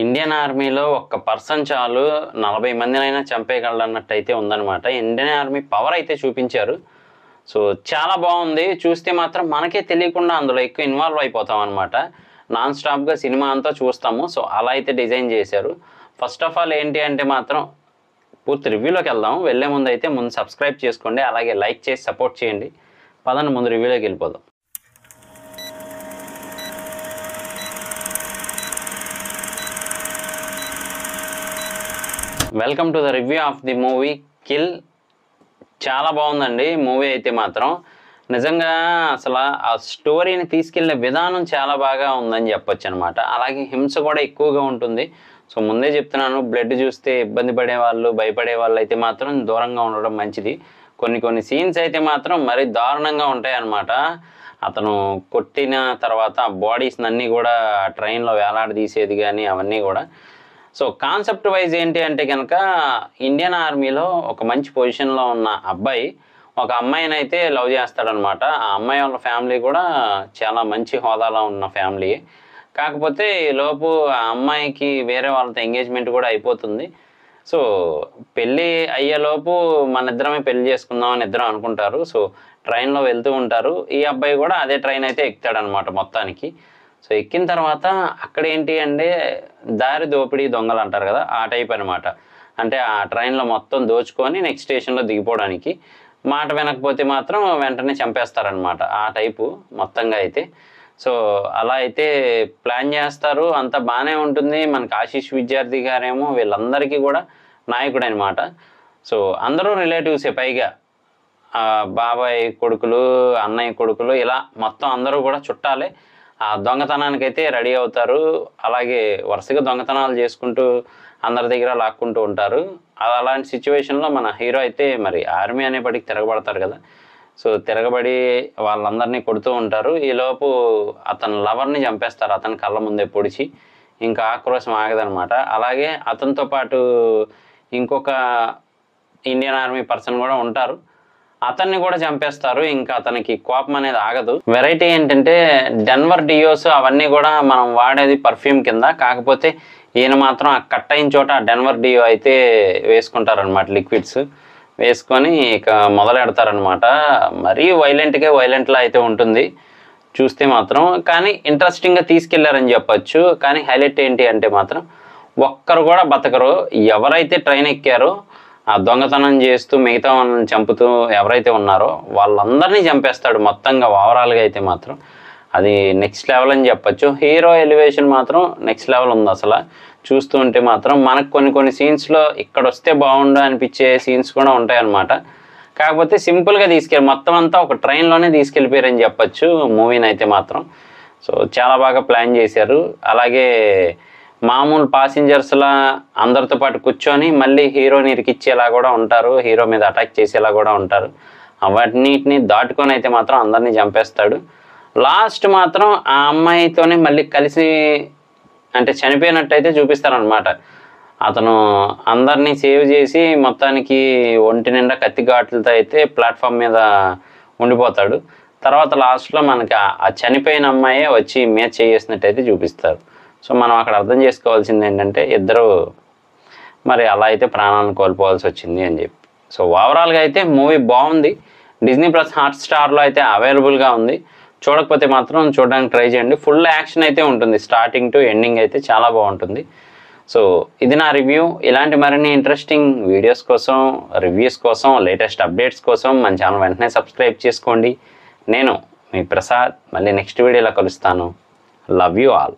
Indian ఆర్మీలో ఒక్క person చాలు 40 మందినైనా చంపేయగలన్నట్టయితే ఉందన్నమాట. ఇండియన్ ఆర్మీ పవర్ అయితే చూపించారు. సో చాలా బాగుంది. చూస్తే మాత్రం మనకే తెలియకుండా అందులో ఎక్కువ ఇన్వాల్వ్ అయిపోతాం అనమాట. నాన్ స్టాప్గా సినిమా అంతా చూస్తాము. సో అలా అయితే డిజైన్ చేశారు. ఫస్ట్ ఆఫ్ ఆల్ ఏంటి అంటే మాత్రం పూర్తి రివ్యూలోకి వెళ్దాం. వెళ్ళే ముందు అయితే ముందు సబ్స్క్రైబ్ చేసుకోండి, అలాగే లైక్ చేసి సపోర్ట్ చేయండి. పదండి ముందు రివ్యూలోకి వెళ్ళిపోదాం. Welcome to the review of the movie kill. చాలా బాగుందండి మూవీ అయితే మాత్రం. నిజంగా అసలు ఆ స్టోరీని తీసుకెళ్లే విధానం చాలా బాగా ఉందని చెప్పొచ్చు అనమాట. అలాగే హింస కూడా ఎక్కువగా ఉంటుంది. సో ముందే చెప్తున్నాను, బ్లడ్ చూస్తే ఇబ్బంది పడే వాళ్ళు, భయపడే వాళ్ళు అయితే మాత్రం దూరంగా ఉండడం మంచిది. కొన్ని సీన్స్ అయితే మాత్రం మరీ దారుణంగా ఉంటాయి అన్నమాట. అతను కొట్టిన తర్వాత బాడీస్ అన్నీ కూడా ట్రైన్లో వేలాడదీసేది కానీ అవన్నీ కూడా. సో కాన్సెప్ట్ వైజ్ ఏంటి అంటే కనుక ఇండియన్ ఆర్మీలో ఒక మంచి పొజిషన్లో ఉన్న అబ్బాయి ఒక అమ్మాయిని అయితే లవ్ చేస్తాడనమాట. ఆ అమ్మాయి వాళ్ళ ఫ్యామిలీ కూడా చాలా మంచి హోదాలో ఉన్న ఫ్యామిలీ. కాకపోతే ఈలోపు ఆ అమ్మాయికి వేరే వాళ్ళతో ఎంగేజ్మెంట్ కూడా అయిపోతుంది. సో పెళ్ళి అయ్యేలోపు మన ఇద్దరమే పెళ్లి చేసుకుందామని ఇద్దరం అనుకుంటారు. సో ట్రైన్లో వెళ్తూ ఉంటారు. ఈ అబ్బాయి కూడా అదే ట్రైన్ అయితే ఎక్కుతాడనమాట మొత్తానికి. సో ఎక్కిన తర్వాత అక్కడ ఏంటి అంటే దారి దోపిడీ దొంగలు అంటారు కదా, ఆ టైప్ అనమాట. అంటే ఆ ట్రైన్లో మొత్తం దోచుకొని నెక్స్ట్ స్టేషన్లో దిగిపోవడానికి, మాట వినకపోతే మాత్రం వెంటనే చంపేస్తారనమాట. ఆ టైపు మొత్తంగా అయితే. సో అలా అయితే ప్లాన్ చేస్తారు. అంతా బాగానే ఉంటుంది. మనకి ఆశీష్ విద్యార్థి గారేమో వీళ్ళందరికీ కూడా నాయకుడు అనమాట. సో అందరూ రిలేటివ్సే, పైగా బాబాయ్ కొడుకులు, అన్నయ్య కొడుకులు, ఇలా మొత్తం అందరూ కూడా చుట్టాలే. ఆ దొంగతనానికైతే రెడీ అవుతారు. అలాగే వరుసగా దొంగతనాలు చేసుకుంటూ అందరి దగ్గర లాక్కుంటూ ఉంటారు. అలాంటి సిచ్యువేషన్లో మన హీరో అయితే మరి ఆర్మీ అనేప్పటికి తిరగబడతారు కదా. సో తిరగబడి వాళ్ళందరినీ కొడుతూ ఉంటారు. ఈలోపు అతని లవర్ని చంపేస్తారు, అతని కళ్ళ ముందే పొడిచి. ఇంకా ఆక్రోశం ఆగదనమాట. అలాగే అతనితో పాటు ఇంకొక ఇండియన్ ఆర్మీ పర్సన్ కూడా ఉంటారు, అతన్ని కూడా చంపేస్తారు. ఇంకా అతనికి కోపం అనేది ఆగదు. వెరైటీ ఏంటంటే డెన్వర్ డియోస్ అవన్నీ కూడా మనం వాడేది పర్ఫ్యూమ్ కింద. కాకపోతే ఈయన మాత్రం ఆ కట్ అయిన చోట డెన్వర్ డియో అయితే వేసుకుంటారనమాట. లిక్విడ్స్ వేసుకొని ఇక మొదలెడతారనమాట. మరీ వైలెంట్లా అయితే ఉంటుంది చూస్తే మాత్రం. కానీ ఇంట్రెస్టింగ్గా తీసుకెళ్లారని చెప్పచ్చు. కానీ హైలైట్ ఏంటి అంటే మాత్రం ఒక్కరు కూడా బతకరు. ఎవరైతే ట్రైన్ ఎక్కారో ఆ దొంగతనం చేస్తూ మిగతా వాళ్ళని చంపుతూ ఎవరైతే ఉన్నారో వాళ్ళందరినీ చంపేస్తాడు మొత్తంగా. ఓవరాల్గా అయితే మాత్రం అది నెక్స్ట్ లెవెల్ అని చెప్పచ్చు. హీరో ఎలివేషన్ మాత్రం నెక్స్ట్ లెవెల్ ఉంది. అసలు చూస్తూ ఉంటే మాత్రం మనకు కొన్ని సీన్స్లో ఇక్కడ వస్తే బాగుండు అనిపించే సీన్స్ కూడా ఉంటాయన్నమాట. కాకపోతే సింపుల్గా మొత్తం అంతా ఒక ట్రైన్లోనే తీసుకెళ్ళిపోయారని చెప్పచ్చు మూవీని అయితే మాత్రం. సో చాలా బాగా ప్లాన్ చేశారు. అలాగే మామూలు ప్యాసింజర్స్లా అందరితో పాటు కూర్చొని మళ్ళీ హీరోని ఇరికిచ్చేలా కూడా ఉంటారు, హీరో మీద అటాక్ చేసేలా కూడా ఉంటారు. అవన్నిటిని దాటుకొని అయితే మాత్రం అందరినీ చంపేస్తాడు. లాస్ట్ మాత్రం ఆ అమ్మాయితోనే మళ్ళీ కలిసి అంటే చనిపోయినట్టయితే చూపిస్తారనమాట. అతను అందరినీ సేవ్ చేసి మొత్తానికి ఒంటి నిండా కత్తి ఘాట్లతో అయితే ప్లాట్ఫామ్ మీద ఉండిపోతాడు. తర్వాత లాస్ట్లో మనకి ఆ చనిపోయిన అమ్మాయే వచ్చి మీద చేసినట్టయితే చూపిస్తారు. సో మనం అక్కడ అర్థం చేసుకోవాల్సింది ఏంటంటే ఇద్దరు మరి అలా అయితే ప్రాణాలను కోల్పోవాల్సి వచ్చింది అని చెప్పి. సో ఓవరాల్గా అయితే మూవీ బాగుంది. డిజ్నీ ప్లస్ హాట్స్టార్లో అయితే అవైలబుల్గా ఉంది. చూడకపోతే మాత్రం చూడడానికి ట్రై చేయండి. ఫుల్ యాక్షన్ అయితే ఉంటుంది, స్టార్టింగ్ టు ఎండింగ్ అయితే చాలా బాగుంటుంది. సో ఇది నా రివ్యూ. ఇలాంటి మరిన్ని ఇంట్రెస్టింగ్ వీడియోస్ కోసం, రివ్యూస్ కోసం, లేటెస్ట్ అప్డేట్స్ కోసం మన ఛానల్ వెంటనే సబ్స్క్రైబ్ చేసుకోండి. నేను మీ ప్రసాద్. మళ్ళీ నెక్స్ట్ వీడియోలో కలుస్తాను. Love you all.